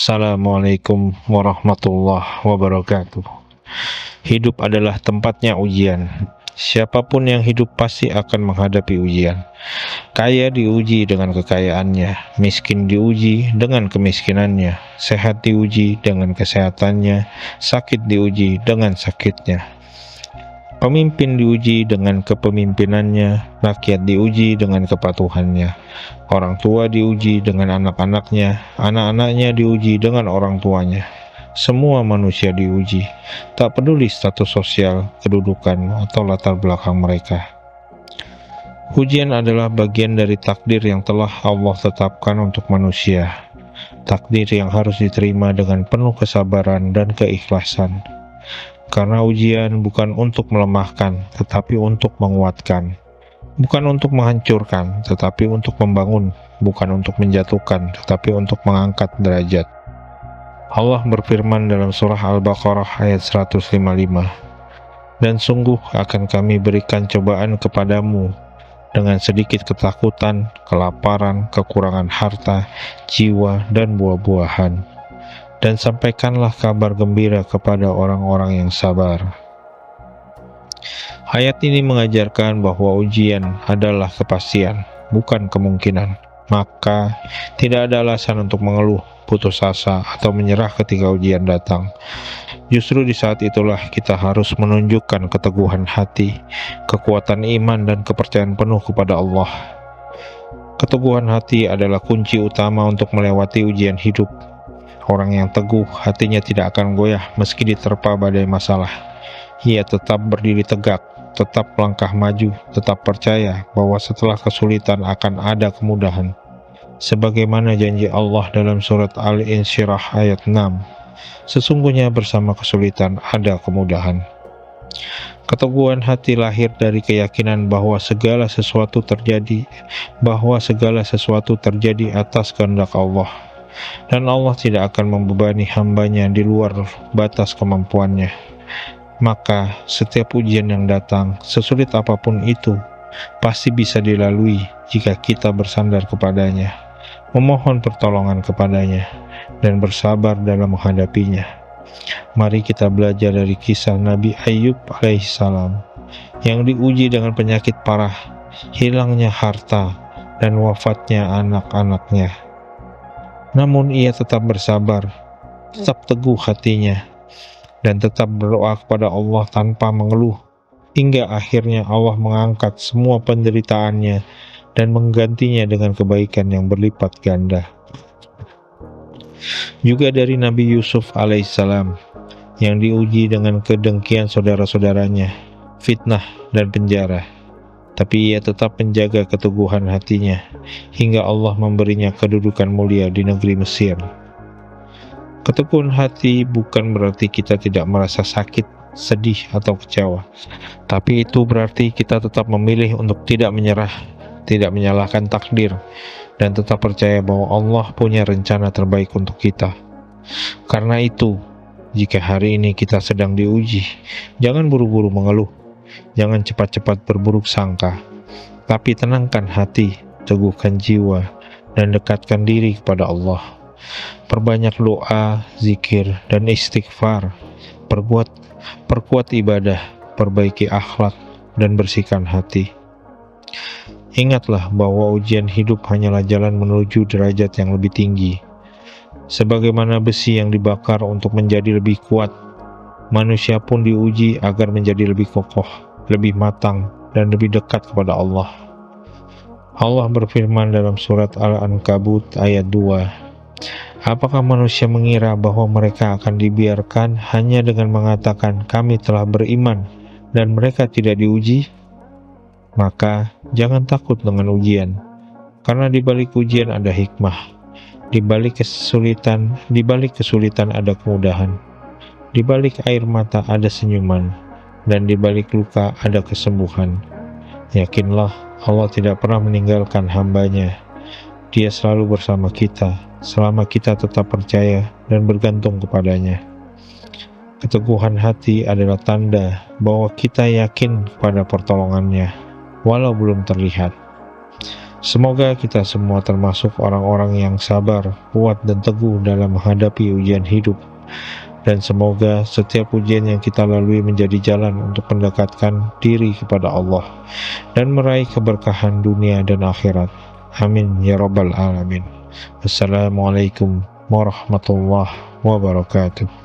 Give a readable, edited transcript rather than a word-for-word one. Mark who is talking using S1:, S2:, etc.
S1: Assalamualaikum warahmatullahi wabarakatuh. Hidup adalah tempatnya ujian. Siapapun yang hidup pasti akan menghadapi ujian. Kaya diuji dengan kekayaannya, miskin diuji dengan kemiskinannya, sehat diuji dengan kesehatannya, sakit diuji dengan sakitnya. Pemimpin diuji dengan kepemimpinannya, rakyat diuji dengan kepatuhannya. Orang tua diuji dengan anak-anaknya, anak-anaknya diuji dengan orang tuanya. Semua manusia diuji, tak peduli status sosial, kedudukan, atau latar belakang mereka. Ujian adalah bagian dari takdir yang telah Allah tetapkan untuk manusia. Takdir yang harus diterima dengan penuh kesabaran dan keikhlasan. Karena ujian bukan untuk melemahkan, tetapi untuk menguatkan. Bukan untuk menghancurkan, tetapi untuk membangun. Bukan untuk menjatuhkan, tetapi untuk mengangkat derajat. Allah berfirman dalam surah Al-Baqarah ayat 155, "Dan sungguh akan kami berikan cobaan kepadamu dengan sedikit ketakutan, kelaparan, kekurangan harta, jiwa, dan buah-buahan. Dan sampaikanlah kabar gembira kepada orang-orang yang sabar." Ayat ini mengajarkan bahwa ujian adalah kepastian, bukan kemungkinan. Maka, tidak ada alasan untuk mengeluh, putus asa, atau menyerah ketika ujian datang. Justru di saat itulah kita harus menunjukkan keteguhan hati, kekuatan iman, dan kepercayaan penuh kepada Allah. Keteguhan hati adalah kunci utama untuk melewati ujian hidup. Orang yang teguh, hatinya tidak akan goyah meski diterpa badai masalah. Ia tetap berdiri tegak, tetap melangkah maju, tetap percaya bahwa setelah kesulitan akan ada kemudahan. Sebagaimana janji Allah dalam surat Al-Insyirah ayat 6, "Sesungguhnya bersama kesulitan ada kemudahan." Keteguhan hati lahir dari keyakinan bahwa segala sesuatu terjadi atas kehendak Allah, dan Allah tidak akan membebani hambanya di luar batas kemampuannya. Maka setiap ujian yang datang, sesulit apapun itu, pasti bisa dilalui jika kita bersandar kepadanya, memohon pertolongan kepadanya, dan bersabar dalam menghadapinya. Mari kita belajar dari kisah Nabi Ayub alaihissalam yang diuji dengan penyakit parah, hilangnya harta, dan wafatnya anak-anaknya. Namun ia tetap bersabar, tetap teguh hatinya, dan tetap berdoa kepada Allah tanpa mengeluh, hingga akhirnya Allah mengangkat semua penderitaannya dan menggantinya dengan kebaikan yang berlipat ganda. Juga dari Nabi Yusuf alaihissalam yang diuji dengan kedengkian saudara-saudaranya, fitnah, dan penjara. Tapi ia tetap menjaga keteguhan hatinya hingga Allah memberinya kedudukan mulia di negeri Mesir. Keteguhan hati bukan berarti kita tidak merasa sakit, sedih, atau kecewa. Tapi itu berarti kita tetap memilih untuk tidak menyerah, tidak menyalahkan takdir, dan tetap percaya bahwa Allah punya rencana terbaik untuk kita. Karena itu, jika hari ini kita sedang diuji, jangan buru-buru mengeluh, jangan cepat-cepat berburuk sangka, tapi tenangkan hati, teguhkan jiwa, dan dekatkan diri kepada Allah. Perbanyak doa, zikir, dan istighfar. Perkuat ibadah, perbaiki akhlak, dan bersihkan hati. Ingatlah bahwa ujian hidup hanyalah jalan menuju derajat yang lebih tinggi. Sebagaimana besi yang dibakar untuk menjadi lebih kuat, manusia pun diuji agar menjadi lebih kokoh, lebih matang, dan lebih dekat kepada Allah. Allah berfirman dalam surat Al-Ankabut ayat 2, "Apakah manusia mengira bahwa mereka akan dibiarkan hanya dengan mengatakan kami telah beriman dan mereka tidak diuji? Maka jangan takut dengan ujian, karena di balik ujian ada hikmah. Di balik kesulitan ada kemudahan. Di balik air mata ada senyuman, dan di balik luka ada kesembuhan. Yakinlah, Allah tidak pernah meninggalkan hambanya. Dia selalu bersama kita, selama kita tetap percaya dan bergantung kepadanya." Keteguhan hati adalah tanda bahwa kita yakin pada pertolongannya, walau belum terlihat. Semoga kita semua termasuk orang-orang yang sabar, kuat, dan teguh dalam menghadapi ujian hidup. Dan semoga setiap ujian yang kita lalui menjadi jalan untuk mendekatkan diri kepada Allah dan meraih keberkahan dunia dan akhirat. Amin ya rabbal alamin. Wassalamualaikum warahmatullahi wabarakatuh.